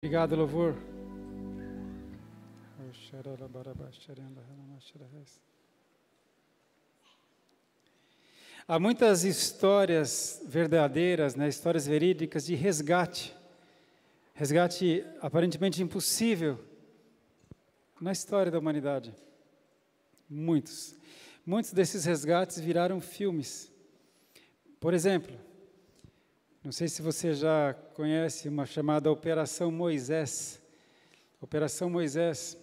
Obrigado, louvor. Há muitas histórias verdadeiras, histórias verídicas de resgate aparentemente impossível na história da humanidade. Muitos desses resgates viraram filmes. Por exemplo, não sei se você já conhece uma chamada Operação Moisés. Operação Moisés,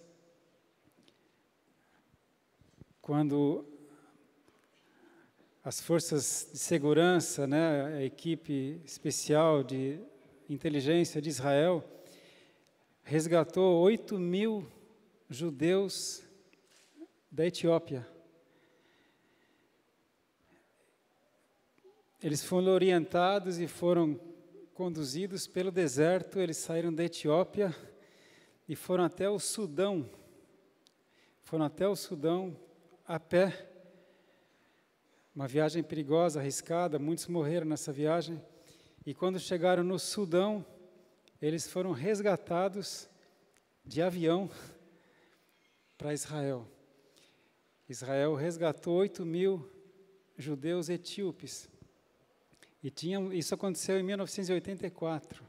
quando as forças de segurança, a equipe especial de inteligência de Israel, resgatou 8.000 judeus da Etiópia. Eles foram orientados e foram conduzidos pelo deserto. Eles saíram da Etiópia e foram até o Sudão. Foram até o Sudão a pé. Uma viagem perigosa, arriscada, muitos morreram nessa viagem. E quando chegaram no Sudão, eles foram resgatados de avião para Israel. Israel resgatou 8.000 judeus etíopes. Isso aconteceu em 1984.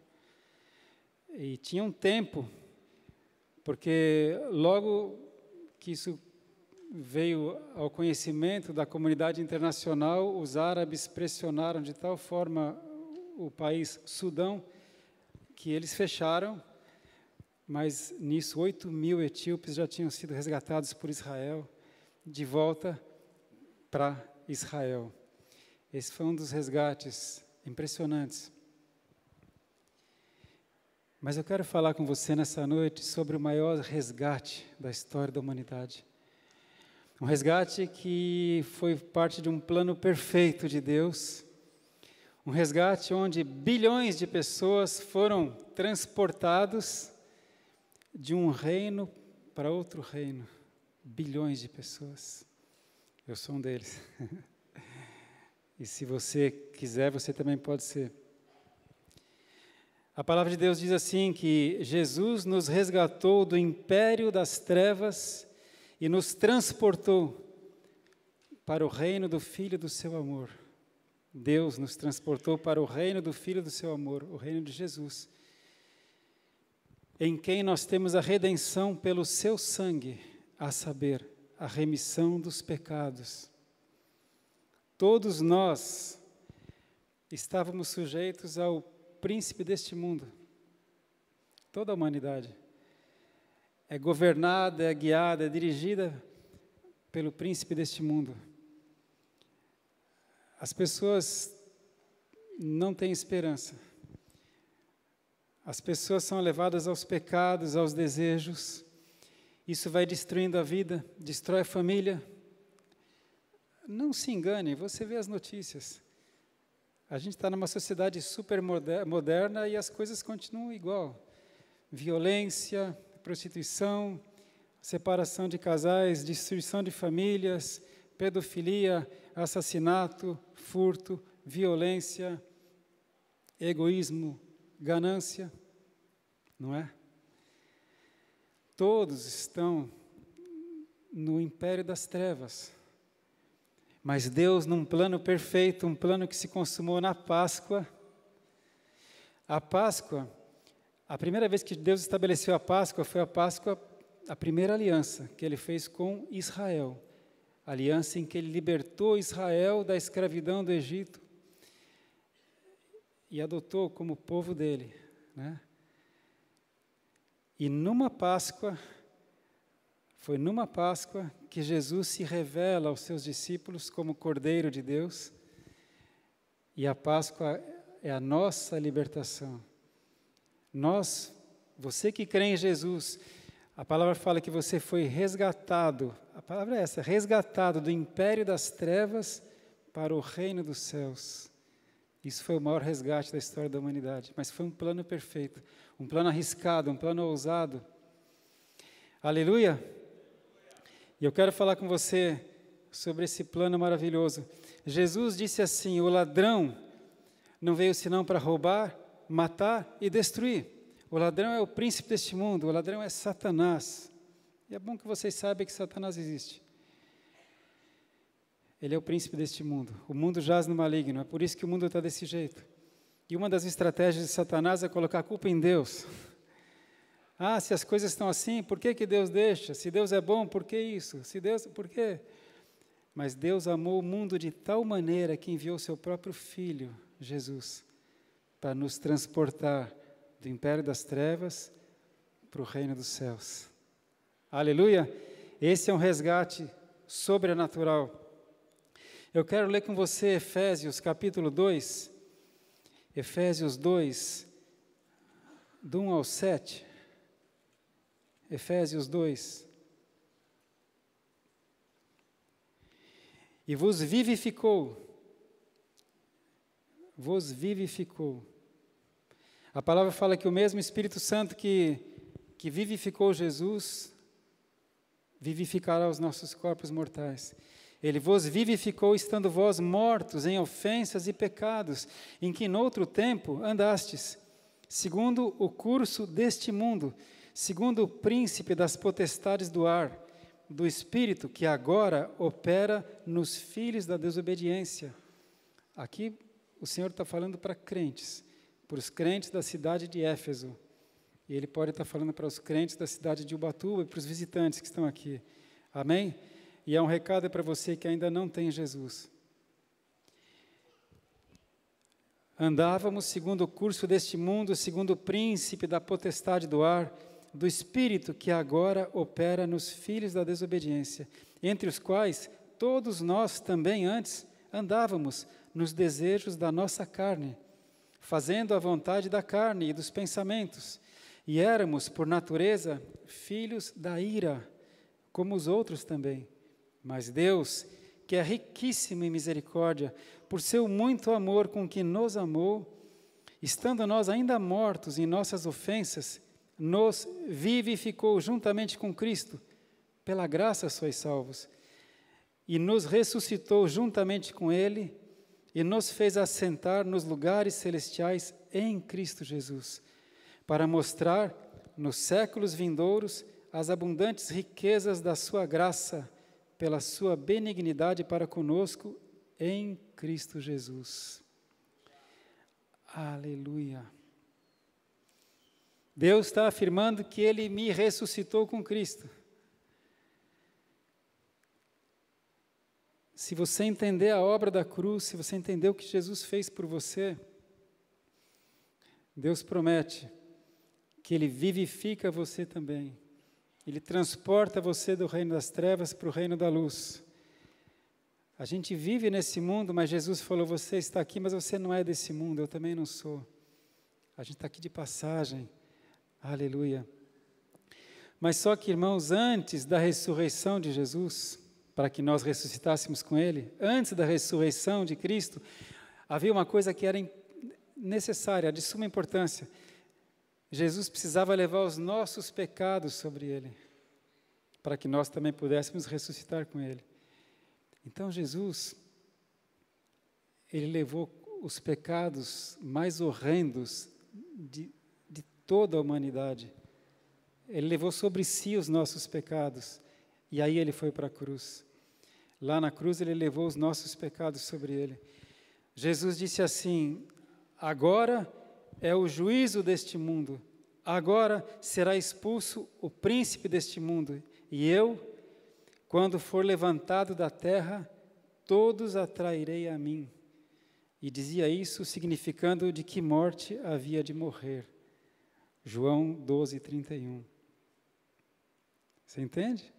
E tinha um tempo, porque logo que isso veio ao conhecimento da comunidade internacional, os árabes pressionaram de tal forma o país Sudão, que eles fecharam, mas nisso 8.000 etíopes já tinham sido resgatados por Israel, de volta para Israel. Esse foi um dos resgates impressionantes. Mas eu quero falar com você nessa noite sobre o maior resgate da história da humanidade. Um resgate que foi parte de um plano perfeito de Deus. Um resgate onde bilhões de pessoas foram transportados de um reino para outro reino. Bilhões de pessoas. Eu sou um deles. E se você quiser, você também pode ser. A palavra de Deus diz assim, que Jesus nos resgatou do império das trevas e nos transportou para o reino do Filho do seu amor. Deus nos transportou para o reino do Filho do seu amor, o reino de Jesus, em quem nós temos a redenção pelo seu sangue, a saber, a remissão dos pecados. Todos nós estávamos sujeitos ao príncipe deste mundo. Toda a humanidade é governada, é guiada, é dirigida pelo príncipe deste mundo. As pessoas não têm esperança. As pessoas são levadas aos pecados, aos desejos. Isso vai destruindo a vida, destrói a família. Não se engane, você vê as notícias. A gente está numa sociedade super moderna e as coisas continuam igual. Violência, prostituição, separação de casais, destruição de famílias, pedofilia, assassinato, furto, violência, egoísmo, ganância, não é? Todos estão no império das trevas. Mas Deus, num plano perfeito, um plano que se consumou na Páscoa. A Páscoa, a primeira vez que Deus estabeleceu a Páscoa, foi a primeira aliança que Ele fez com Israel. A aliança em que Ele libertou Israel da escravidão do Egito e adotou como povo dele, E foi numa Páscoa que Jesus se revela aos seus discípulos como Cordeiro de Deus, e a Páscoa é a nossa libertação. Você que crê em Jesus, a palavra fala que você foi resgatado, a palavra é essa, resgatado do império das trevas para o reino dos céus. Isso foi o maior resgate da história da humanidade, mas foi um plano perfeito, um plano arriscado, um plano ousado. Aleluia! E eu quero falar com você sobre esse plano maravilhoso. Jesus disse assim: o ladrão não veio senão para roubar, matar e destruir. O ladrão é o príncipe deste mundo, o ladrão é Satanás. E é bom que vocês saibam que Satanás existe. Ele é o príncipe deste mundo. O mundo jaz no maligno, é por isso que o mundo está desse jeito. E uma das estratégias de Satanás é colocar a culpa em Deus. Ah, se as coisas estão assim, por que Deus deixa? Se Deus é bom, por que isso? Se Deus, por quê? Mas Deus amou o mundo de tal maneira que enviou seu próprio Filho, Jesus, para nos transportar do império das trevas para o reino dos céus. Aleluia! Esse é um resgate sobrenatural. Eu quero ler com você Efésios capítulo 2, Efésios 2, do 1 ao 7. Efésios 2. E vos vivificou. A palavra fala que o mesmo Espírito Santo que vivificou Jesus, vivificará os nossos corpos mortais. Ele vos vivificou, estando vós mortos em ofensas e pecados, em que noutro tempo andastes, segundo o curso deste mundo, segundo o príncipe das potestades do ar, do Espírito que agora opera nos filhos da desobediência. Aqui o Senhor está falando para crentes, para os crentes da cidade de Éfeso. E Ele pode estar falando para os crentes da cidade de Ubatuba e para os visitantes que estão aqui. Amém? E é um recado para você que ainda não tem Jesus. Andávamos segundo o curso deste mundo, segundo o príncipe da potestade do ar, do Espírito que agora opera nos filhos da desobediência, entre os quais todos nós também antes andávamos nos desejos da nossa carne, fazendo a vontade da carne e dos pensamentos, e éramos, por natureza, filhos da ira, como os outros também. Mas Deus, que é riquíssimo em misericórdia, por seu muito amor com que nos amou, estando nós ainda mortos em nossas ofensas, nos vivificou juntamente com Cristo, pela graça sois salvos, e nos ressuscitou juntamente com Ele, e nos fez assentar nos lugares celestiais em Cristo Jesus, para mostrar nos séculos vindouros as abundantes riquezas da sua graça, pela sua benignidade para conosco em Cristo Jesus. Aleluia. Deus está afirmando que Ele me ressuscitou com Cristo. Se você entender a obra da cruz, se você entender o que Jesus fez por você, Deus promete que Ele vivifica você também. Ele transporta você do reino das trevas para o reino da luz. A gente vive nesse mundo, mas Jesus falou, você está aqui, mas você não é desse mundo, eu também não sou. A gente está aqui de passagem. Aleluia. Mas só que, irmãos, antes da ressurreição de Jesus, para que nós ressuscitássemos com Ele, antes da ressurreição de Cristo, havia uma coisa que era necessária, de suma importância. Jesus precisava levar os nossos pecados sobre Ele, para que nós também pudéssemos ressuscitar com Ele. Então Jesus, Ele levou os pecados mais horrendos de toda a humanidade. Ele levou sobre si os nossos pecados, e aí Ele foi para a cruz. Lá na cruz Ele levou os nossos pecados sobre Ele. Jesus disse assim, agora é o juízo deste mundo, agora será expulso o príncipe deste mundo, e eu, quando for levantado da terra, todos atrairei a mim. E dizia isso significando de que morte havia de morrer. João 12:31. Você entende?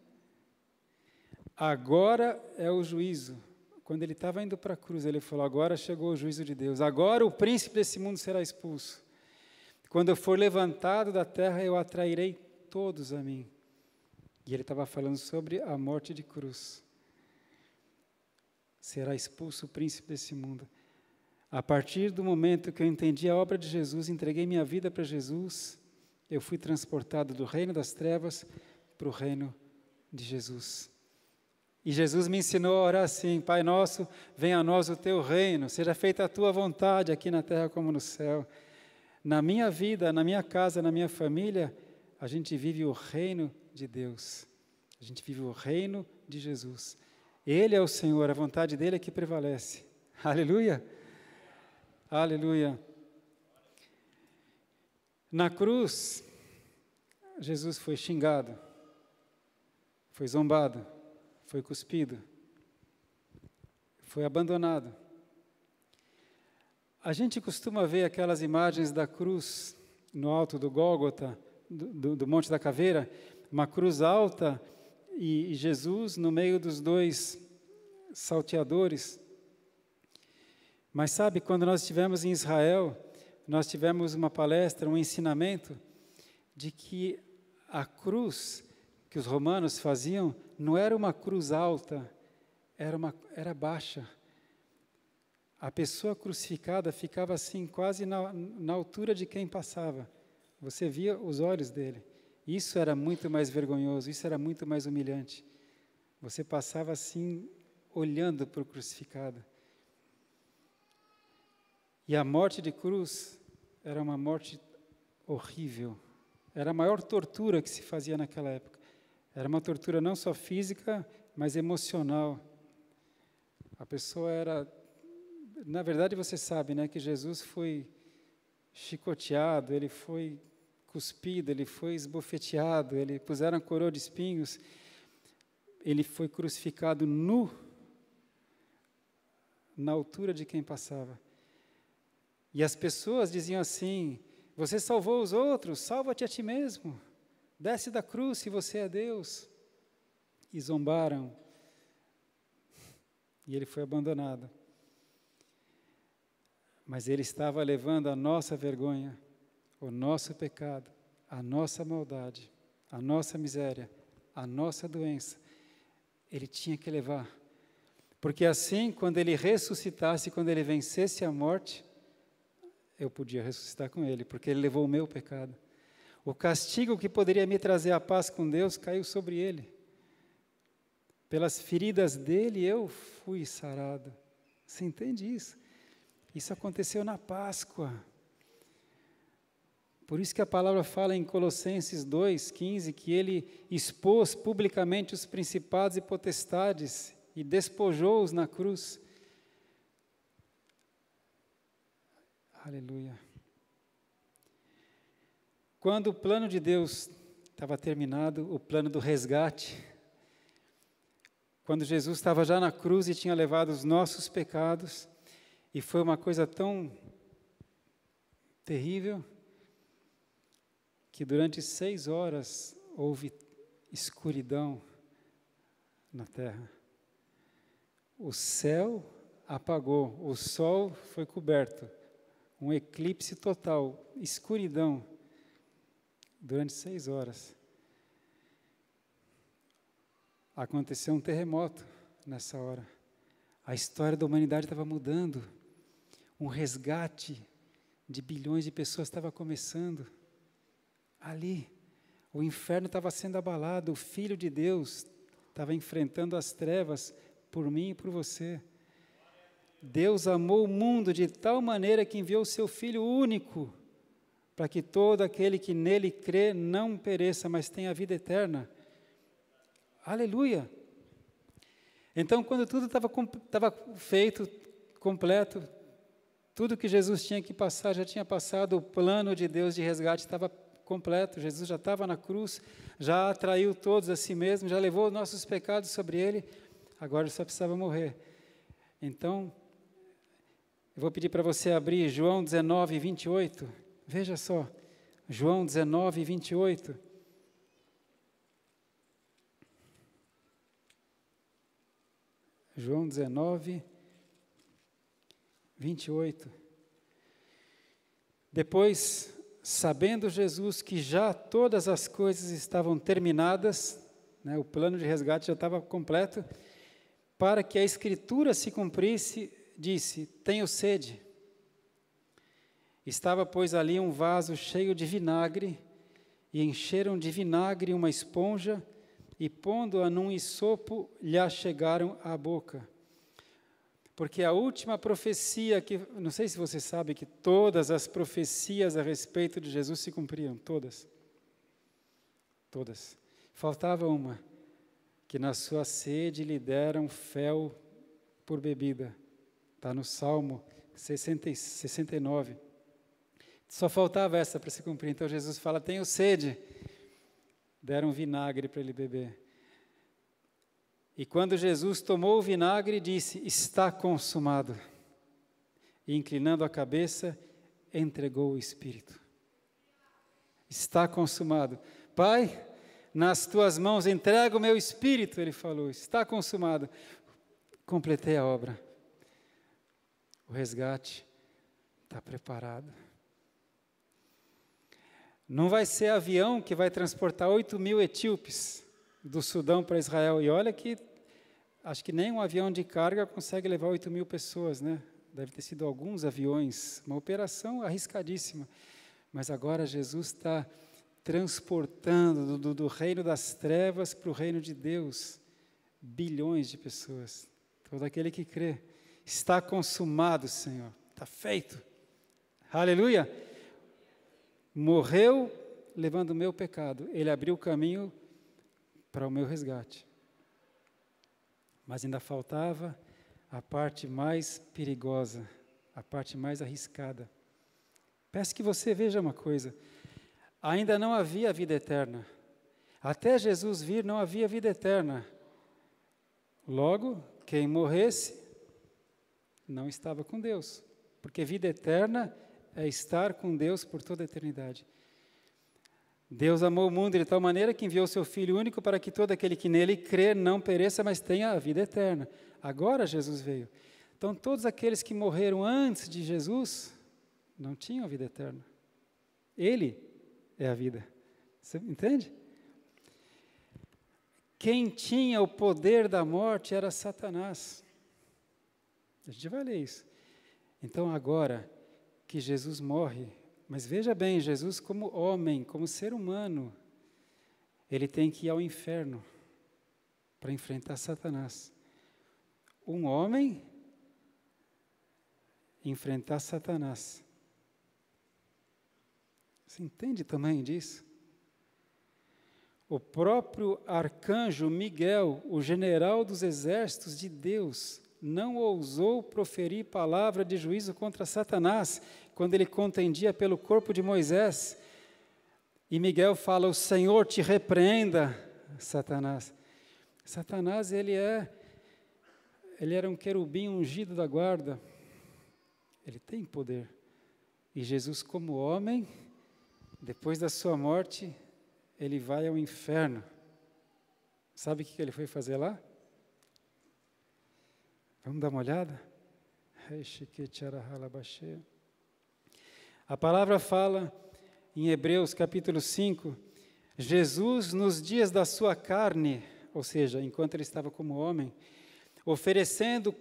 Agora é o juízo. Quando ele estava indo para a cruz, ele falou, agora chegou o juízo de Deus, agora o príncipe desse mundo será expulso. Quando eu for levantado da terra, eu atrairei todos a mim. E ele estava falando sobre a morte de cruz. Será expulso o príncipe desse mundo. A partir do momento que eu entendi a obra de Jesus, entreguei minha vida para Jesus, eu fui transportado do reino das trevas para o reino de Jesus. E Jesus me ensinou a orar assim, Pai nosso, venha a nós o teu reino, seja feita a tua vontade aqui na terra como no céu. Na minha vida, na minha casa, na minha família, a gente vive o reino de Deus. A gente vive o reino de Jesus. Ele é o Senhor, a vontade dele é que prevalece. Aleluia! Aleluia! Na cruz, Jesus foi xingado, foi zombado, foi cuspido, foi abandonado. A gente costuma ver aquelas imagens da cruz no alto do Gólgota, do Monte da Caveira, uma cruz alta e Jesus no meio dos dois salteadores. Mas sabe, quando nós estivemos em Israel, nós tivemos uma palestra, um ensinamento de que a cruz que os romanos faziam não era uma cruz alta, era baixa. A pessoa crucificada ficava assim, quase na altura de quem passava. Você via os olhos dele. Isso era muito mais vergonhoso, isso era muito mais humilhante. Você passava assim, olhando para o crucificado. E a morte de cruz era uma morte horrível. Era a maior tortura que se fazia naquela época. Era uma tortura não só física, mas emocional. A pessoa era... Na verdade, você sabe, né, que Jesus foi chicoteado, ele foi cuspido, ele foi esbofeteado, ele puseram a coroa de espinhos, ele foi crucificado nu, na altura de quem passava. E as pessoas diziam assim: você salvou os outros, salva-te a ti mesmo, desce da cruz se você é Deus. E zombaram, e ele foi abandonado. Mas ele estava levando a nossa vergonha, o nosso pecado, a nossa maldade, a nossa miséria, a nossa doença. Ele tinha que levar. Porque assim, quando ele ressuscitasse, quando ele vencesse a morte, eu podia ressuscitar com ele, porque ele levou o meu pecado. O castigo que poderia me trazer a paz com Deus caiu sobre ele. Pelas feridas dele eu fui sarado. Você entende isso? Isso aconteceu na Páscoa. Por isso que a palavra fala em Colossenses 2:15, que ele expôs publicamente os principados e potestades e despojou-os na cruz. Aleluia. Quando o plano de Deus estava terminado, o plano do resgate, quando Jesus estava já na cruz e tinha levado os nossos pecados, e foi uma coisa tão terrível, que durante 6 horas houve escuridão na terra. O céu apagou, o sol foi coberto, um eclipse total, escuridão, durante 6 horas. Aconteceu um terremoto nessa hora. A história da humanidade estava mudando. Um resgate de bilhões de pessoas estava começando. Ali, o inferno estava sendo abalado, o Filho de Deus estava enfrentando as trevas por mim e por você. Deus amou o mundo de tal maneira que enviou o seu Filho único, para que todo aquele que nele crê não pereça, mas tenha a vida eterna. Aleluia! Então, quando tudo estava feito, completo, tudo que Jesus tinha que passar, já tinha passado, o plano de Deus de resgate estava completo, Jesus já estava na cruz, já atraiu todos a si mesmo, já levou os nossos pecados sobre ele, agora só precisava morrer. Então, eu vou pedir para você abrir João 19, 28, veja só, João 19, 28. João 19, 28. Depois, sabendo Jesus que já todas as coisas estavam terminadas, né, o plano de resgate já estava completo, para que a Escritura se cumprisse, disse: tenho sede. Estava, pois, ali um vaso cheio de vinagre, e encheram de vinagre uma esponja, e pondo-a num hisopo, lhe achegaram à boca. porque a última profecia não sei se você sabe que todas as profecias a respeito de Jesus se cumpriam, todas. Todas. Faltava uma, que na sua sede lhe deram fel por bebida. Está no Salmo 69. Só faltava essa para se cumprir. Então Jesus fala, tenho sede. Deram vinagre para ele beber. E quando Jesus tomou o vinagre, disse, está consumado. E inclinando a cabeça, entregou o Espírito. Está consumado. Pai, nas tuas mãos entrego o meu Espírito, ele falou, está consumado. Completei a obra. O resgate está preparado. Não vai ser avião que vai transportar 8.000 etíopes do Sudão para Israel. E olha que, acho que nem um avião de carga consegue levar 8.000 pessoas, né? Deve ter sido alguns aviões, uma operação arriscadíssima. Mas agora Jesus está transportando do reino das trevas para o reino de Deus bilhões de pessoas. Todo aquele que crê, está consumado, Senhor, está feito. Aleluia! Morreu levando o meu pecado, ele abriu o caminho para o meu resgate. Mas ainda faltava a parte mais perigosa, a parte mais arriscada. Peço que você veja uma coisa, ainda não havia vida eterna. Até Jesus vir não havia vida eterna. Logo, quem morresse não estava com Deus, porque vida eterna é estar com Deus por toda a eternidade. Deus amou o mundo de tal maneira que enviou seu Filho único para que todo aquele que nele crê não pereça, mas tenha a vida eterna. Agora Jesus veio. Então, todos aqueles que morreram antes de Jesus não tinham a vida eterna. Ele é a vida. Você entende? Quem tinha o poder da morte era Satanás. A gente vai ler isso. Então, agora que Jesus morre, mas veja bem, Jesus como homem, como ser humano, ele tem que ir ao inferno para enfrentar Satanás. Um homem enfrentar Satanás. Você entende o tamanho disso? O próprio arcanjo Miguel, o general dos exércitos de Deus, não ousou proferir palavra de juízo contra Satanás, quando ele contendia pelo corpo de Moisés. E Miguel fala, o Senhor te repreenda, Satanás. Satanás, ele era um querubim ungido da guarda. Ele tem poder. E Jesus, como homem, depois da sua morte, ele vai ao inferno. Sabe o que ele foi fazer lá? Vamos dar uma olhada? A palavra fala em Hebreus capítulo 5, Jesus nos dias da sua carne, ou seja, enquanto ele estava como homem, oferecendo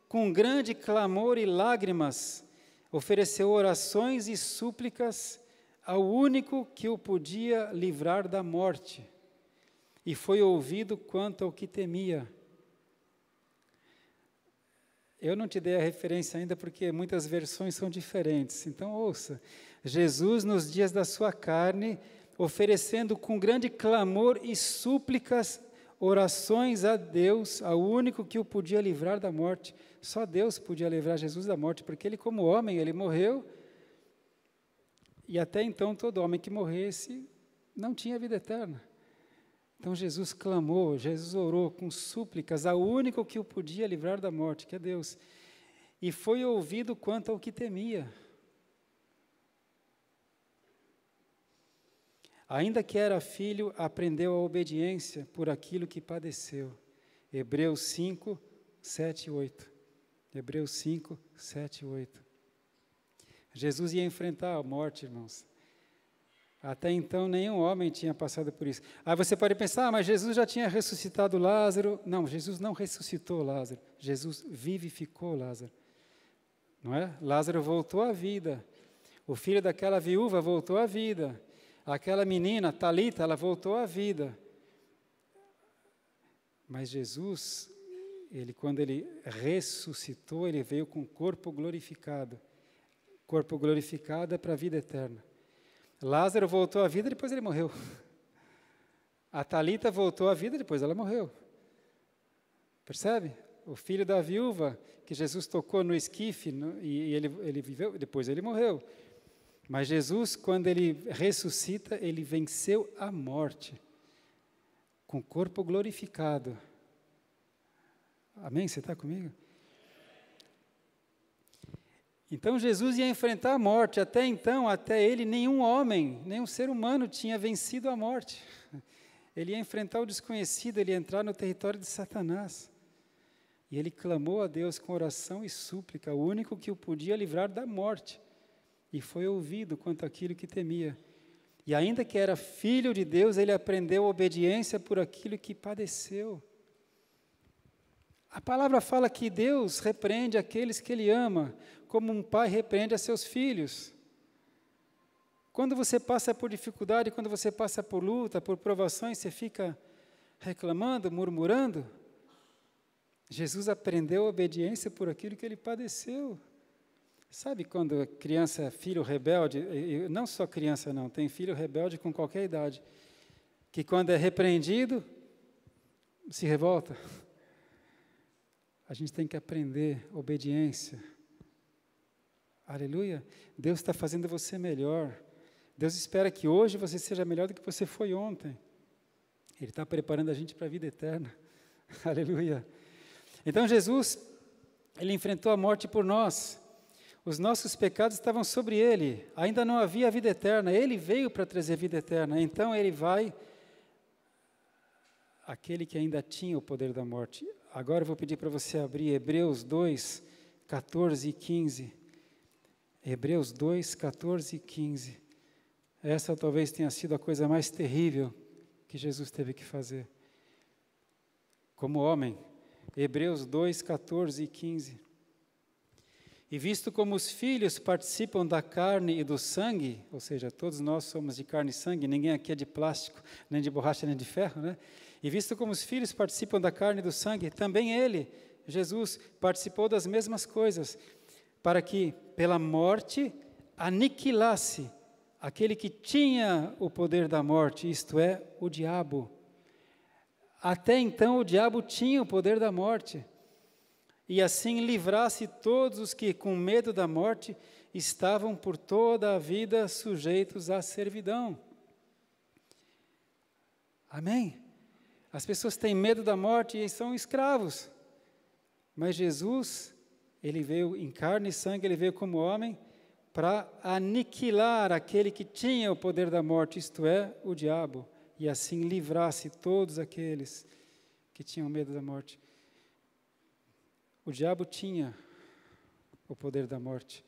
com grande clamor e lágrimas, ofereceu orações e súplicas ao único que o podia livrar da morte, e foi ouvido quanto ao que temia. Eu não te dei a referência ainda porque muitas versões são diferentes. Então, ouça. Jesus, nos dias da sua carne, oferecendo com grande clamor e súplicas, orações a Deus, ao único que o podia livrar da morte. Só Deus podia livrar Jesus da morte, porque ele, como homem, ele morreu. E até então, todo homem que morresse não tinha vida eterna. Então Jesus clamou, Jesus orou com súplicas ao único que o podia livrar da morte, que é Deus. E foi ouvido quanto ao que temia. Ainda que era filho, aprendeu a obediência por aquilo que padeceu. Hebreus 5, 7 e 8. Hebreus 5, 7 e 8. Jesus ia enfrentar a morte, irmãos. Até então, nenhum homem tinha passado por isso. Aí você pode pensar, mas Jesus já tinha ressuscitado Lázaro. Não, Jesus não ressuscitou Lázaro. Jesus vivificou Lázaro. Não é? Lázaro voltou à vida. O filho daquela viúva voltou à vida. Aquela menina, Talita, ela voltou à vida. Mas Jesus quando ele ressuscitou, ele veio com corpo glorificado. Corpo glorificado é para a vida eterna. Lázaro voltou à vida, depois ele morreu. A Talita voltou à vida, depois ela morreu. Percebe? O filho da viúva, que Jesus tocou no esquife, e ele viveu, depois ele morreu. Mas Jesus, quando ele ressuscita, ele venceu a morte, com corpo glorificado. Amém? Você está comigo? Então Jesus ia enfrentar a morte. Até então, até ele, nenhum homem, nenhum ser humano tinha vencido a morte. Ele ia enfrentar o desconhecido, ele ia entrar no território de Satanás. E ele clamou a Deus com oração e súplica, o único que o podia livrar da morte. E foi ouvido quanto àquilo que temia. E ainda que era filho de Deus, ele aprendeu obediência por aquilo que padeceu. A palavra fala que Deus repreende aqueles que Ele ama, como um pai repreende a seus filhos. Quando você passa por dificuldade, quando você passa por luta, por provações, você fica reclamando, murmurando. Jesus aprendeu obediência por aquilo que Ele padeceu. Sabe quando a criança, filho rebelde, não só criança não, tem filho rebelde com qualquer idade, que quando é repreendido, se revolta. A gente tem que aprender obediência. Aleluia. Deus está fazendo você melhor. Deus espera que hoje você seja melhor do que você foi ontem. Ele está preparando a gente para a vida eterna. Aleluia. Então Jesus, Ele enfrentou a morte por nós. Os nossos pecados estavam sobre Ele. Ainda não havia vida eterna. Ele veio para trazer vida eterna. Então Ele vai, aquele que ainda tinha o poder da morte. Agora eu vou pedir para você abrir Hebreus 2, 14 e 15. Hebreus 2, 14 e 15. Essa talvez tenha sido a coisa mais terrível que Jesus teve que fazer. Como homem. Hebreus 2, 14 e 15. E visto como os filhos participam da carne e do sangue, ou seja, todos nós somos de carne e sangue, ninguém aqui é de plástico, nem de borracha, nem de ferro, né? E visto como os filhos participam da carne e do sangue, também Ele, Jesus, participou das mesmas coisas, para que, pela morte, aniquilasse aquele que tinha o poder da morte, isto é, o diabo. Até então, o diabo tinha o poder da morte, e assim livrasse todos os que, com medo da morte, estavam por toda a vida sujeitos à servidão. Amém? As pessoas têm medo da morte e são escravos. Mas Jesus, Ele veio em carne e sangue, Ele veio como homem para aniquilar aquele que tinha o poder da morte, isto é, o diabo, e assim livrasse todos aqueles que tinham medo da morte. O diabo tinha o poder da morte,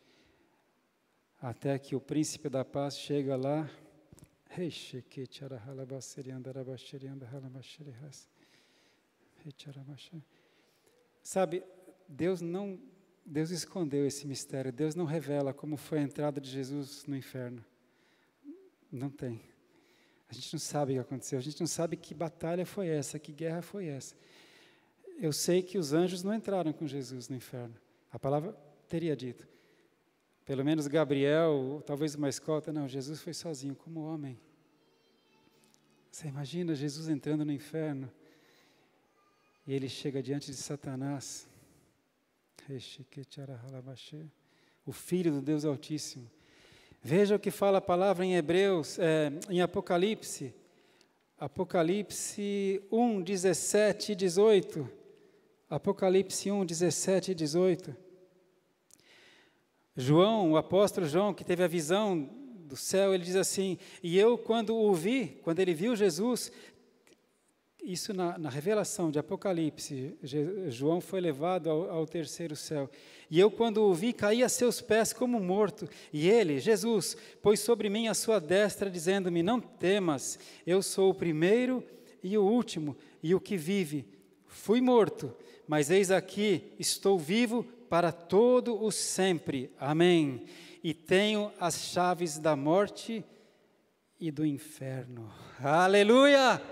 até que o príncipe da paz chega lá. Sabe, Deus escondeu esse mistério, Deus não revela como foi a entrada de Jesus no inferno. Não tem. A gente não sabe o que aconteceu, a gente não sabe que batalha foi essa, que guerra foi essa. Eu sei que os anjos não entraram com Jesus no inferno. A palavra teria dito. Pelo menos Gabriel, talvez uma escolta, não, Jesus foi sozinho, como homem. Você imagina Jesus entrando no inferno e ele chega diante de Satanás, o Filho do Deus Altíssimo. Veja o que fala a palavra em Hebreus, em Apocalipse 1, 17 e 18. Apocalipse 1, 17 e 18. João, o apóstolo João, que teve a visão do céu, ele diz assim, e eu quando ele viu Jesus, isso na revelação de Apocalipse, João foi levado ao terceiro céu, e eu quando o vi, caí a seus pés como morto, e ele, Jesus, pôs sobre mim a sua destra, dizendo-me, não temas, eu sou o primeiro e o último, e o que vive. Fui morto, mas eis aqui, estou vivo para todo o sempre. Amém. E tenho as chaves da morte e do inferno. Aleluia!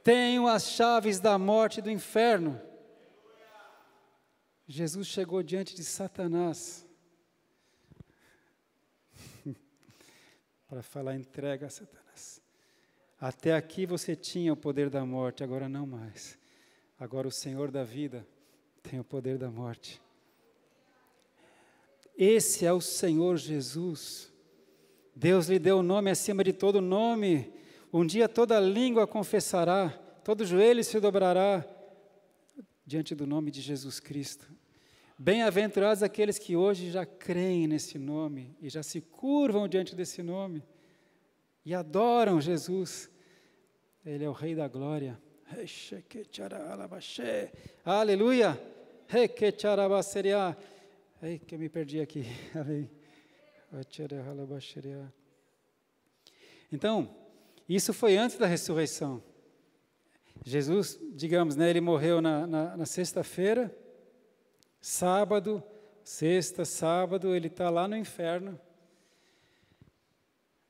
Tenho as chaves da morte e do inferno. Jesus chegou diante de Satanás para falar: entrega a Satanás. Até aqui você tinha o poder da morte, agora não mais. Agora o Senhor da vida tem o poder da morte. Esse é o Senhor Jesus. Deus lhe deu o nome acima de todo nome. Um dia toda língua confessará, todo joelho se dobrará diante do nome de Jesus Cristo. Bem-aventurados aqueles que hoje já creem nesse nome e já se curvam diante desse nome e adoram Jesus. Ele é o Rei da Glória. Aleluia! Ei, que eu me perdi aqui. Então, isso foi antes da ressurreição. Jesus, digamos, ele morreu na sexta-feira, sábado, sexta, sábado, ele está lá no inferno.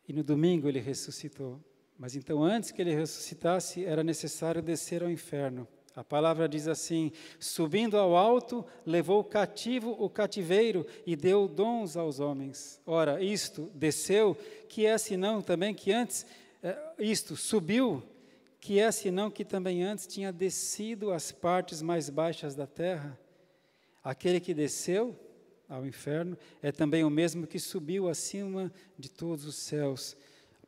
E no domingo ele ressuscitou. Mas então, antes que ele ressuscitasse, era necessário descer ao inferno. A palavra diz assim: subindo ao alto, levou cativo o cativeiro e deu dons aos homens. Ora, isto desceu, que é senão também que antes, isto subiu, que é senão que também antes tinha descido às partes mais baixas da terra. Aquele que desceu ao inferno é também o mesmo que subiu acima de todos os céus,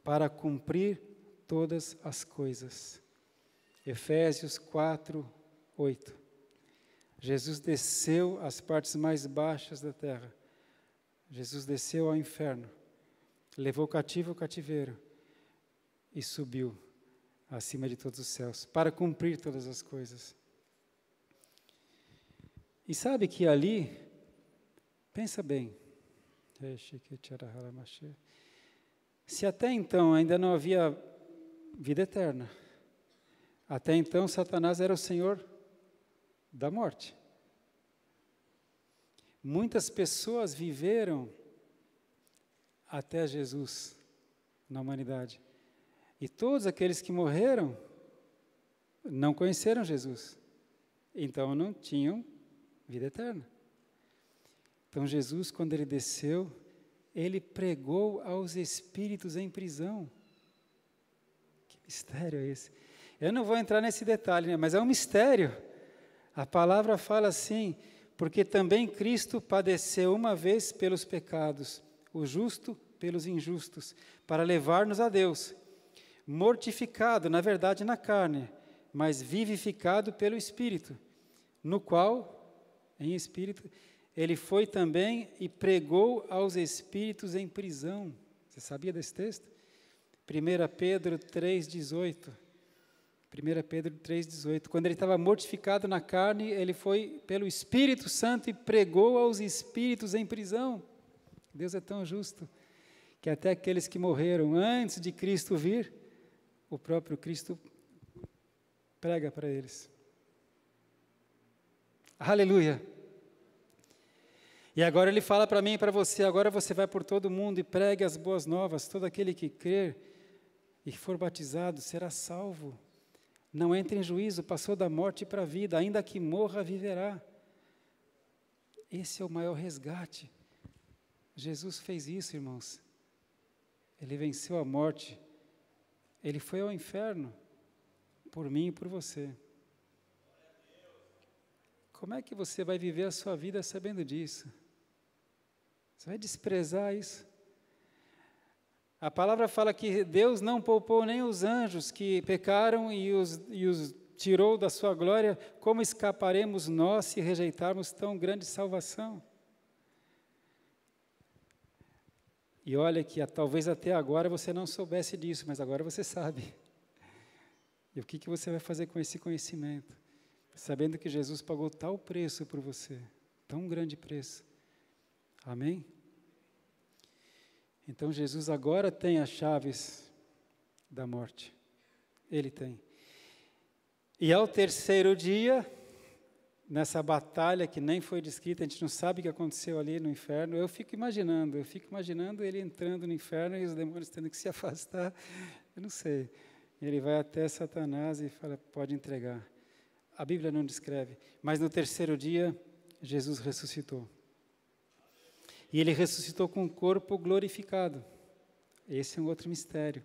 para cumprir todas as coisas. Efésios 4, 8. Jesus desceu às partes mais baixas da terra. Jesus desceu ao inferno, levou cativo o cativeiro e subiu acima de todos os céus, para cumprir todas as coisas. E sabe que ali, pensa bem, se até então ainda não havia vida eterna, até então Satanás era o senhor da morte. Muitas pessoas viveram até Jesus na humanidade. E todos aqueles que morreram não conheceram Jesus. Então não tinham vida eterna. Então Jesus, quando ele desceu, ele pregou aos espíritos em prisão. Que mistério é esse? Eu não vou entrar nesse detalhe, mas é um mistério. A palavra fala assim: porque também Cristo padeceu uma vez pelos pecados, o justo pelos injustos, para levar-nos a Deus, mortificado, na verdade, na carne, mas vivificado pelo Espírito, no qual, em Espírito, ele foi também e pregou aos espíritos em prisão. Você sabia desse texto? 1 Pedro 3,18. 1 Pedro 3,18. Quando ele estava mortificado na carne, ele foi pelo Espírito Santo e pregou aos espíritos em prisão. Deus é tão justo que até aqueles que morreram antes de Cristo vir, o próprio Cristo prega para eles. Aleluia! E agora ele fala para mim e para você: agora você vai por todo mundo e pregue as boas novas. Todo aquele que crer e for batizado será salvo. Não entre em juízo, passou da morte para a vida, ainda que morra, viverá. Esse é o maior resgate. Jesus fez isso, irmãos. Ele venceu a morte. Ele foi ao inferno por mim e por você. Como é que você vai viver a sua vida sabendo disso? Você vai desprezar isso? A palavra fala que Deus não poupou nem os anjos que pecaram e os tirou da sua glória. Como escaparemos nós se rejeitarmos tão grande salvação? E olha que talvez até agora você não soubesse disso, mas agora você sabe. E o que você vai fazer com esse conhecimento? Sabendo que Jesus pagou tal preço por você, tão grande preço. Amém? Então Jesus agora tem as chaves da morte. Ele tem. E ao terceiro dia, nessa batalha que nem foi descrita, a gente não sabe o que aconteceu ali no inferno, eu fico imaginando ele entrando no inferno e os demônios tendo que se afastar, eu não sei. Ele vai até Satanás e fala: pode entregar. A Bíblia não descreve, mas no terceiro dia, Jesus ressuscitou. E ele ressuscitou com um corpo glorificado. Esse é um outro mistério.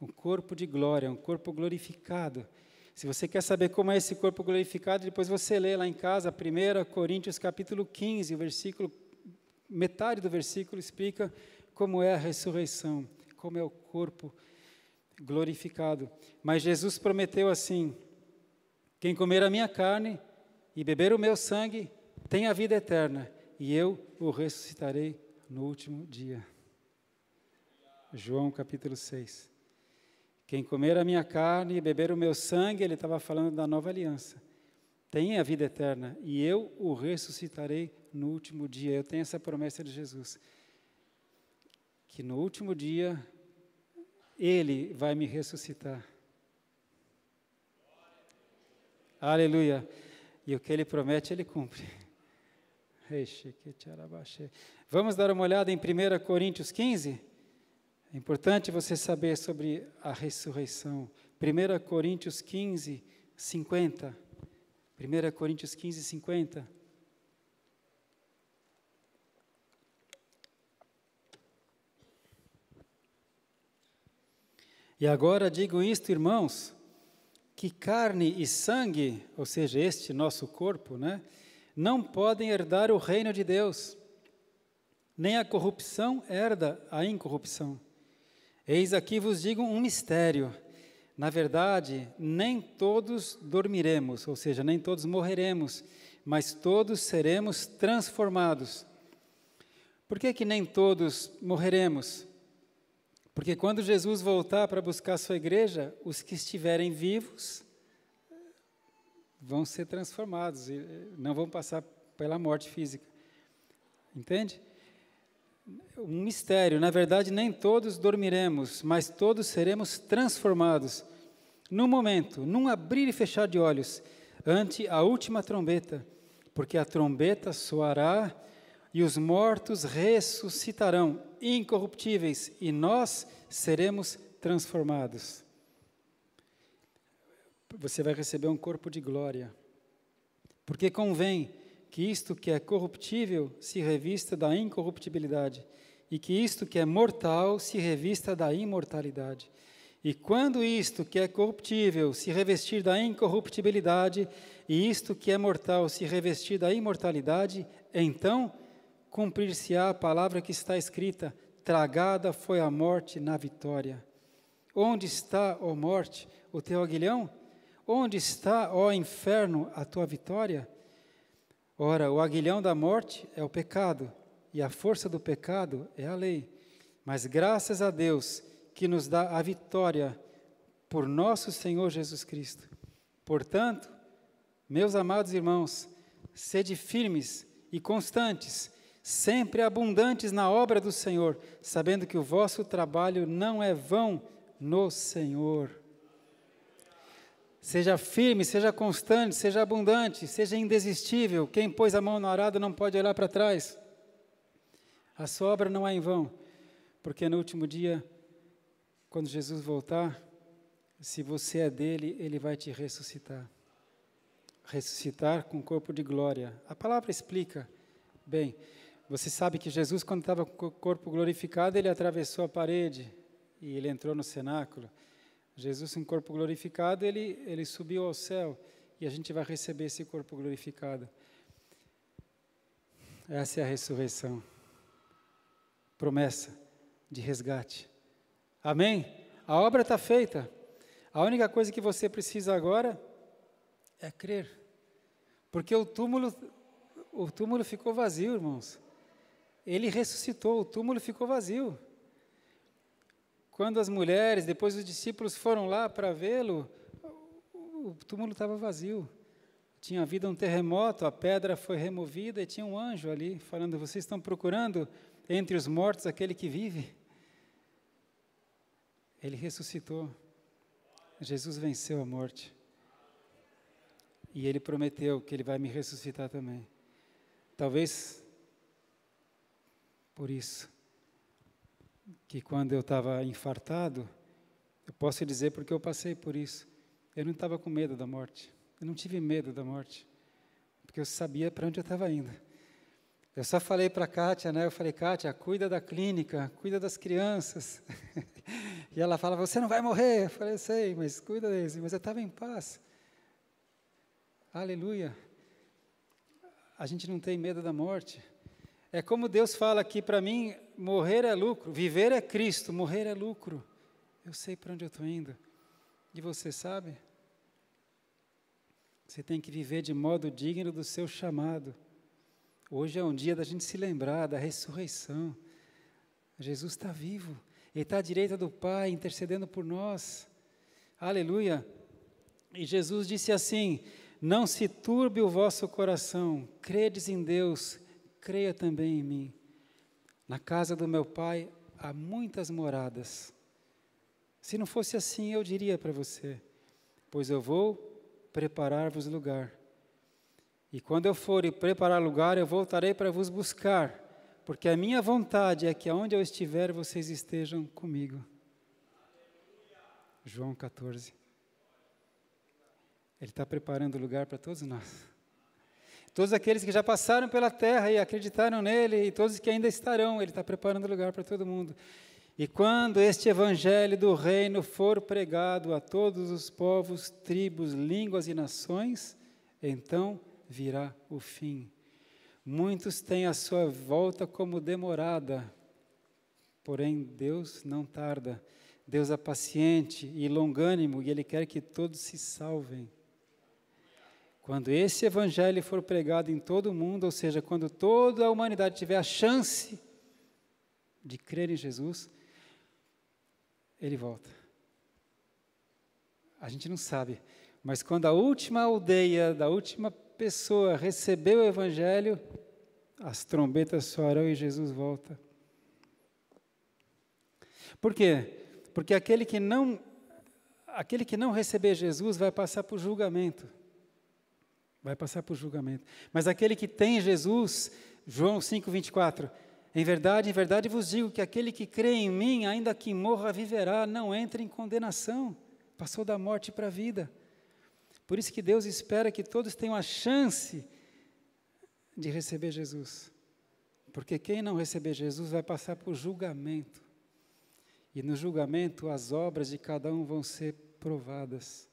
Um corpo de glória, um corpo glorificado. Se você quer saber como é esse corpo glorificado, depois você lê lá em casa, 1 Coríntios capítulo 15, metade do versículo explica como é a ressurreição, como é o corpo glorificado. Mas Jesus prometeu assim: quem comer a minha carne e beber o meu sangue tem a vida eterna, e eu o ressuscitarei no último dia. João capítulo 6. Quem comer a minha carne e beber o meu sangue, ele estava falando da nova aliança, tem a vida eterna, e eu o ressuscitarei no último dia. Eu tenho essa promessa de Jesus, que no último dia, ele vai me ressuscitar. Aleluia. E o que ele promete, ele cumpre. Vamos dar uma olhada em 1 Coríntios 15? É importante você saber sobre a ressurreição. 1 Coríntios 15, 50. 1 Coríntios 15, 50. E agora digo isto, irmãos, que carne e sangue, ou seja, este nosso corpo, não podem herdar o reino de Deus, nem a corrupção herda a incorrupção. Eis aqui vos digo um mistério. Na verdade, nem todos dormiremos, ou seja, nem todos morreremos, mas todos seremos transformados. Por que nem todos morreremos? Porque quando Jesus voltar para buscar a sua igreja, os que estiverem vivos vão ser transformados, e não vão passar pela morte física. Entende? Um mistério. Na verdade, nem todos dormiremos, mas todos seremos transformados. Num momento, num abrir e fechar de olhos, ante a última trombeta, porque a trombeta soará e os mortos ressuscitarão, incorruptíveis, e nós seremos transformados. Você vai receber um corpo de glória, porque convém que isto que é corruptível se revista da incorruptibilidade, e que isto que é mortal se revista da imortalidade. E quando isto que é corruptível se revestir da incorruptibilidade, e isto que é mortal se revestir da imortalidade, então cumprir-se-á a palavra que está escrita: tragada foi a morte na vitória. Onde está, ó morte, o teu aguilhão? Onde está, ó inferno, a tua vitória? Ora, o aguilhão da morte é o pecado, e a força do pecado é a lei. Mas graças a Deus que nos dá a vitória por nosso Senhor Jesus Cristo. Portanto, meus amados irmãos, sede firmes e constantes, sempre abundantes na obra do Senhor, sabendo que o vosso trabalho não é vão no Senhor. Seja firme, seja constante, seja abundante, seja indesistível. Quem pôs a mão no arado não pode olhar para trás. A sua obra não é em vão, porque no último dia, quando Jesus voltar, se você é dele, ele vai te ressuscitar. Ressuscitar com corpo de glória. A palavra explica bem. Você sabe que Jesus, quando estava com o corpo glorificado, ele atravessou a parede e ele entrou no cenáculo. Jesus, em corpo glorificado, ele subiu ao céu e a gente vai receber esse corpo glorificado. Essa é a ressurreição. Promessa de resgate. Amém? A obra está feita. A única coisa que você precisa agora é crer. Porque o túmulo ficou vazio, irmãos. Ele ressuscitou, o túmulo ficou vazio. Quando as mulheres, depois os discípulos foram lá para vê-lo, o túmulo estava vazio. Tinha havido um terremoto, a pedra foi removida e tinha um anjo ali falando: vocês estão procurando entre os mortos aquele que vive? Ele ressuscitou. Jesus venceu a morte. E ele prometeu que ele vai me ressuscitar também. Talvez por isso que quando eu estava infartado, eu posso dizer porque eu passei por isso, eu não estava com medo da morte, eu não tive medo da morte, porque eu sabia para onde eu estava indo. Eu só falei para a Kátia, né? Eu falei, Kátia, cuida da clínica, cuida das crianças. E ela fala, você não vai morrer. Eu falei, eu sei, mas cuida deles. Mas eu estava em paz. Aleluia. A gente não tem medo da morte. É como Deus fala aqui para mim, morrer é lucro, viver é Cristo, morrer é lucro. Eu sei para onde eu estou indo. E você sabe? Você tem que viver de modo digno do seu chamado. Hoje é um dia da gente se lembrar da ressurreição. Jesus está vivo. Ele está à direita do Pai, intercedendo por nós. Aleluia. E Jesus disse assim, não se turbe o vosso coração, credes em Deus, creia também em mim. Na casa do meu Pai há muitas moradas. Se não fosse assim, eu diria para você, pois eu vou preparar-vos lugar. E quando eu for e preparar lugar, eu voltarei para vos buscar, porque a minha vontade é que aonde eu estiver, vocês estejam comigo. João 14. Ele está preparando lugar para todos nós. Todos aqueles que já passaram pela terra e acreditaram nele, e todos que ainda estarão, ele está preparando lugar para todo mundo. E quando este evangelho do reino for pregado a todos os povos, tribos, línguas e nações, então virá o fim. Muitos têm a sua volta como demorada, porém Deus não tarda. Deus é paciente e longânimo, e Ele quer que todos se salvem. Quando esse evangelho for pregado em todo o mundo, ou seja, quando toda a humanidade tiver a chance de crer em Jesus, Ele volta. A gente não sabe, mas quando a última aldeia, da última pessoa recebeu o evangelho, as trombetas soarão e Jesus volta. Por quê? Porque aquele que não receber Jesus vai passar por julgamento. Vai passar por julgamento. Mas aquele que tem Jesus, João 5:24, em verdade vos digo que aquele que crê em mim, ainda que morra, viverá, não entra em condenação. Passou da morte para a vida. Por isso que Deus espera que todos tenham a chance de receber Jesus. Porque quem não receber Jesus vai passar por julgamento. E no julgamento as obras de cada um vão ser provadas.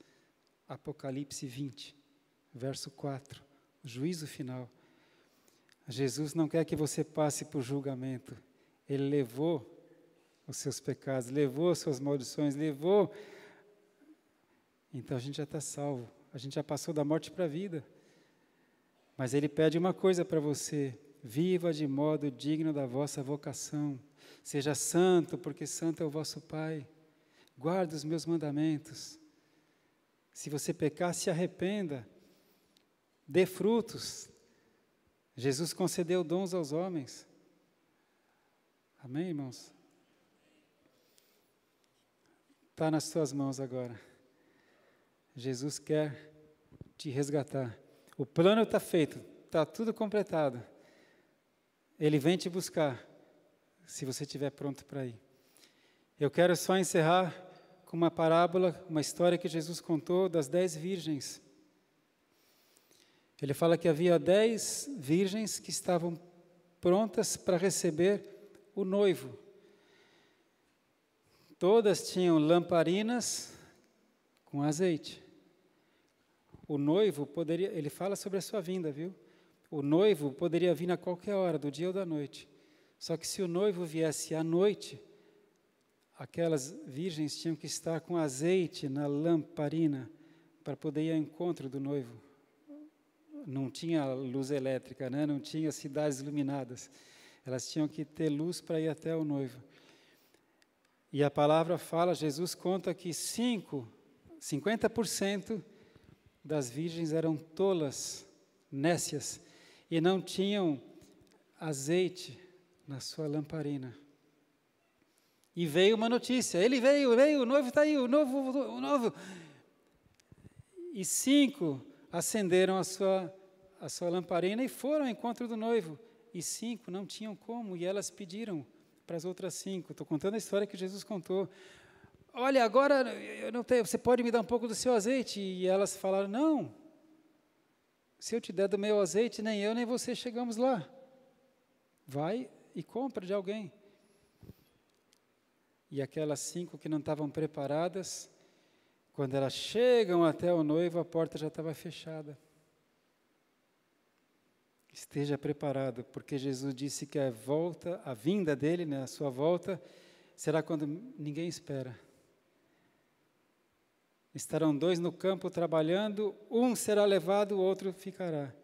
Apocalipse 20, verso 4, juízo final. Jesus não quer que você passe por julgamento. Ele levou os seus pecados, levou as suas maldições, levou. Então a gente já está salvo. A gente já passou da morte para a vida. Mas Ele pede uma coisa para você: viva de modo digno da vossa vocação. Seja santo, porque santo é o vosso Pai. Guarde os meus mandamentos. Se você pecar, se arrependa. Dê frutos. Jesus concedeu dons aos homens. Amém, irmãos? Está nas suas mãos agora. Jesus quer te resgatar. O plano está feito, está tudo completado. Ele vem te buscar, se você estiver pronto para ir. Eu quero só encerrar com uma parábola, uma história que Jesus contou das 10 virgens. Ele fala que havia 10 virgens que estavam prontas para receber o noivo. Todas tinham lamparinas com azeite. O noivo poderia, ele fala sobre a sua vinda, viu? O noivo poderia vir a qualquer hora, do dia ou da noite. Só que se o noivo viesse à noite, aquelas virgens tinham que estar com azeite na lamparina para poder ir ao encontro do noivo. Não tinha luz elétrica, né? Não tinha cidades iluminadas. Elas tinham que ter luz para ir até o noivo. E a palavra fala, Jesus conta que 50% das virgens eram tolas, nécias, e não tinham azeite na sua lamparina. E veio uma notícia, ele veio, o noivo está aí, o noivo. E 5 acenderam a sua lamparina e foram ao encontro do noivo. E 5 não tinham como, e elas pediram para as outras 5. Estou contando a história que Jesus contou. Olha, agora eu não tenho, você pode me dar um pouco do seu azeite? E elas falaram, não, Se eu te der do meu azeite, nem eu nem você chegamos lá. Vai e compra de alguém. E aquelas 5 que não estavam preparadas, quando elas chegam até o noivo, a porta já estava fechada. Esteja preparado, porque Jesus disse que a vinda dele, né, a sua volta, será quando ninguém espera. Estarão 2 no campo trabalhando, um será levado, o outro ficará.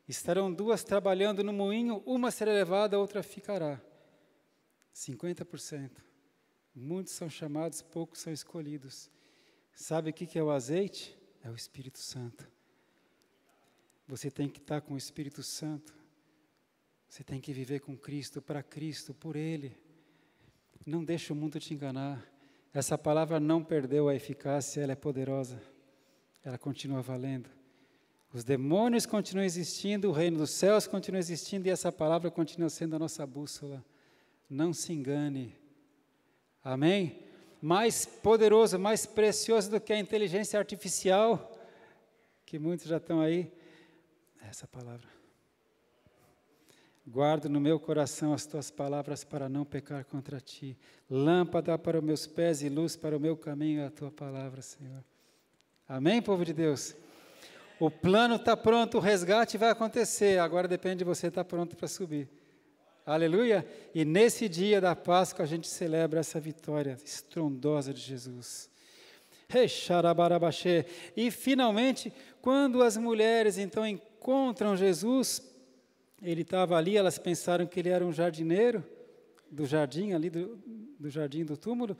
Estarão 2 trabalhando no moinho, uma será levada, a outra ficará. 50%. Muitos são chamados, poucos são escolhidos. Sabe o que é o azeite? É o Espírito Santo. Você tem que estar com o Espírito Santo. Você tem que viver com Cristo, para Cristo, por Ele. Não deixe o mundo te enganar. Essa palavra não perdeu a eficácia, ela é poderosa. Ela continua valendo. Os demônios continuam existindo, o reino dos céus continua existindo e essa palavra continua sendo a nossa bússola. Não se engane. Amém? Mais poderoso, mais precioso do que a inteligência artificial, que muitos já estão aí, é essa palavra. Guardo no meu coração as tuas palavras para não pecar contra ti. Lâmpada para os meus pés e luz para o meu caminho é a tua palavra, Senhor. Amém, povo de Deus? O plano está pronto, o resgate vai acontecer, agora depende de você estar pronto para subir. Aleluia! E nesse dia da Páscoa a gente celebra essa vitória estrondosa de Jesus. E finalmente, quando as mulheres então encontram Jesus, ele estava ali, elas pensaram que ele era um jardineiro do jardim, ali do jardim do túmulo,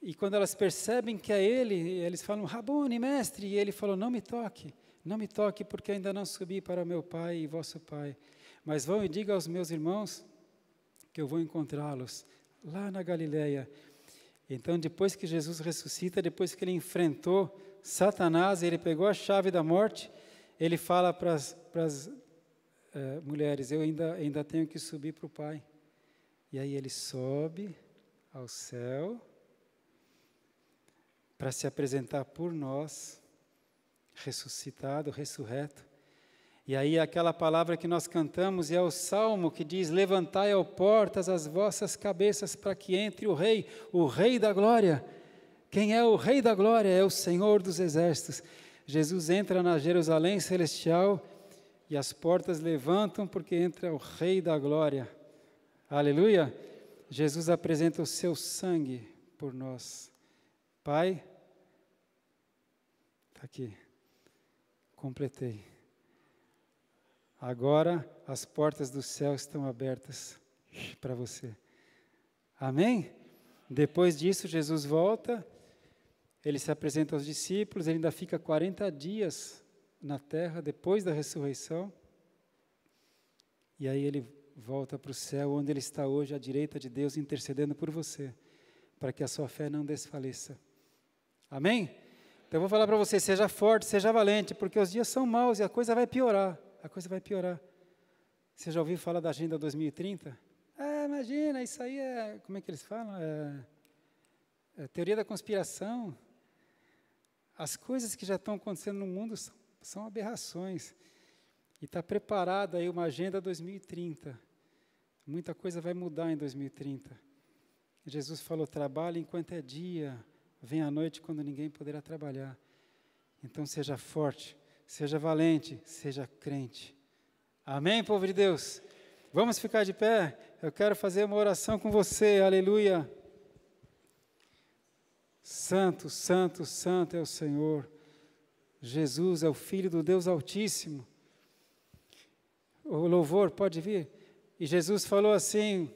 e quando elas percebem que é ele, eles falam, Rabone, mestre, e ele falou, não me toque, porque ainda não subi para meu pai e vosso pai, mas vão e diga aos meus irmãos que eu vou encontrá-los lá na Galileia. Então, depois que Jesus ressuscita, depois que ele enfrentou Satanás, ele pegou a chave da morte, ele fala para as mulheres, eu ainda tenho que subir para o Pai. E aí ele sobe ao céu para se apresentar por nós, ressuscitado, ressurreto. E aí aquela palavra que nós cantamos é o Salmo que diz, levantai, ó portas, as vossas cabeças para que entre o Rei da Glória. Quem é o Rei da Glória? É o Senhor dos Exércitos. Jesus entra na Jerusalém celestial e as portas levantam porque entra o Rei da Glória. Aleluia! Jesus apresenta o seu sangue por nós. Pai, está aqui, completei. Agora as portas do céu estão abertas para você. Amém? Depois disso, Jesus volta, ele se apresenta aos discípulos, ele ainda fica 40 dias na terra, depois da ressurreição, e aí ele volta para o céu, onde ele está hoje, à direita de Deus, intercedendo por você, para que a sua fé não desfaleça. Amém? Então eu vou falar para você, seja forte, seja valente, porque os dias são maus e a coisa vai piorar. Você já ouviu falar da Agenda 2030? Imagina, isso aí é, como é que eles falam? É teoria da conspiração. As coisas que já estão acontecendo no mundo são aberrações. E está preparada aí uma Agenda 2030. Muita coisa vai mudar em 2030. Jesus falou, trabalhe enquanto é dia, vem a noite quando ninguém poderá trabalhar. Então seja forte, seja valente, seja crente. Amém, povo de Deus? Vamos ficar de pé? Eu quero fazer uma oração com você, aleluia. Santo, santo, santo é o Senhor. Jesus é o Filho do Deus Altíssimo. O louvor pode vir? E Jesus falou assim,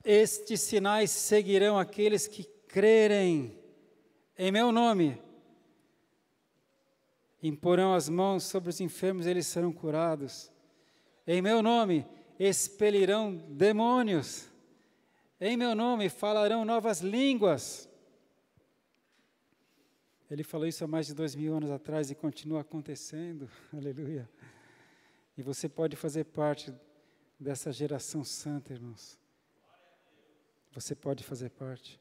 estes sinais seguirão aqueles que crerem em meu nome. Imporão as mãos sobre os enfermos, eles serão curados. Em meu nome expelirão demônios. Em meu nome falarão novas línguas. Ele falou isso há mais de 2000 anos atrás e continua acontecendo. Aleluia. E você pode fazer parte dessa geração santa, irmãos. Você pode fazer parte.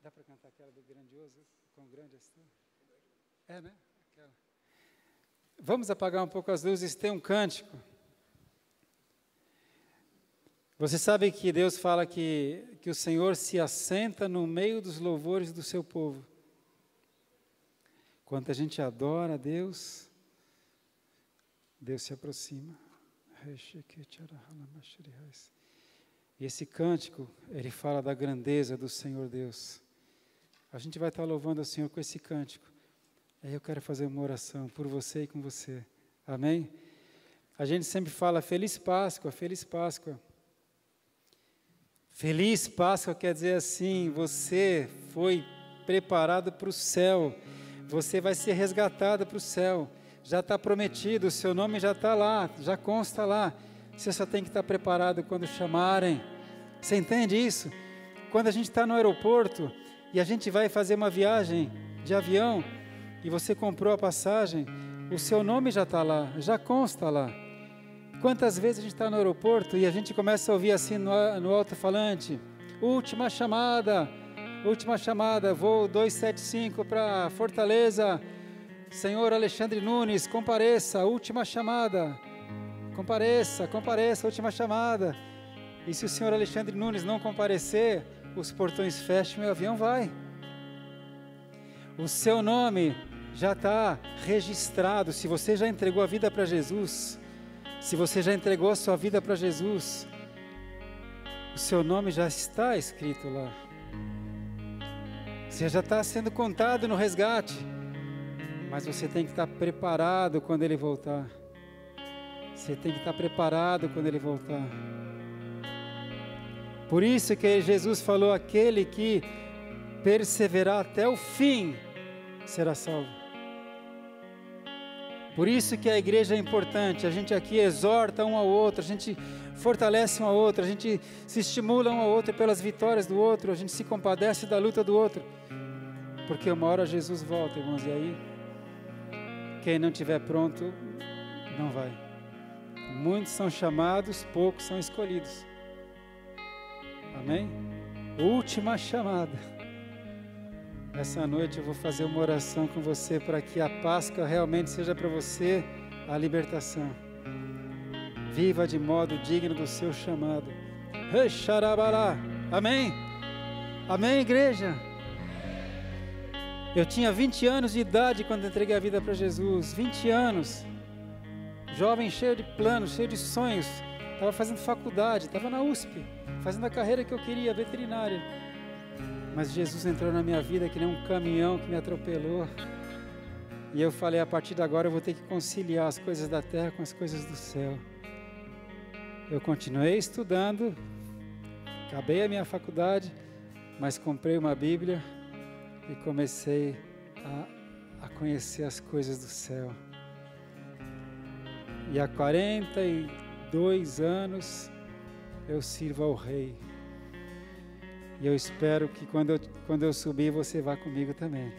Dá para cantar aquela do grandioso, quão grande és tu? É, né? Aquela. Vamos apagar um pouco as luzes, tem um cântico. Você sabe que Deus fala que o Senhor se assenta no meio dos louvores do seu povo. Quando a gente adora a Deus, Deus se aproxima. E esse cântico, ele fala da grandeza do Senhor Deus. A gente vai estar louvando o Senhor com esse cântico. Aí eu quero fazer uma oração por você e com você. Amém? A gente sempre fala Feliz Páscoa, Feliz Páscoa. Feliz Páscoa quer dizer assim, você foi preparado para o céu, você vai ser resgatado para o céu, já está prometido, o seu nome já está lá, já consta lá, você só tem que estar preparado quando chamarem. Você entende isso? Quando a gente está no aeroporto e a gente vai fazer uma viagem de avião e você comprou a passagem, o seu nome já está lá, já consta lá. Quantas vezes a gente está no aeroporto e a gente começa a ouvir assim no alto-falante, última chamada, voo 275 para Fortaleza, senhor Alexandre Nunes, compareça, última chamada, compareça, última chamada. E se o senhor Alexandre Nunes não comparecer, os portões fecham e o avião vai. O seu nome já está registrado, se você já entregou a vida para Jesus, se você já entregou a sua vida para Jesus, o seu nome já está escrito lá. Você já está sendo contado no resgate, mas você tem que estar preparado quando Ele voltar. Você tem que estar preparado quando Ele voltar. Por isso que Jesus falou, aquele que perseverar até o fim será salvo. Por isso que a igreja é importante, a gente aqui exorta um ao outro, a gente fortalece um ao outro, a gente se estimula um ao outro pelas vitórias do outro, a gente se compadece da luta do outro, porque uma hora Jesus volta, irmãos, e aí, quem não estiver pronto, não vai. Muitos são chamados, poucos são escolhidos. Amém? Última chamada. Essa noite eu vou fazer uma oração com você para que a Páscoa realmente seja para você a libertação. Viva de modo digno do seu chamado. Amém? Amém, igreja? Eu tinha 20 anos de idade quando entreguei a vida para Jesus. 20 anos. Jovem, cheio de planos, cheio de sonhos. Estava fazendo faculdade, estava na USP, fazendo a carreira que eu queria, veterinária. Mas Jesus entrou na minha vida que nem um caminhão que me atropelou. E eu falei, a partir de agora eu vou ter que conciliar as coisas da terra com as coisas do céu. Eu continuei estudando, acabei a minha faculdade, mas comprei uma Bíblia e comecei a conhecer as coisas do céu. E há 42 anos eu sirvo ao Rei. E eu espero que quando eu subir, você vá comigo também.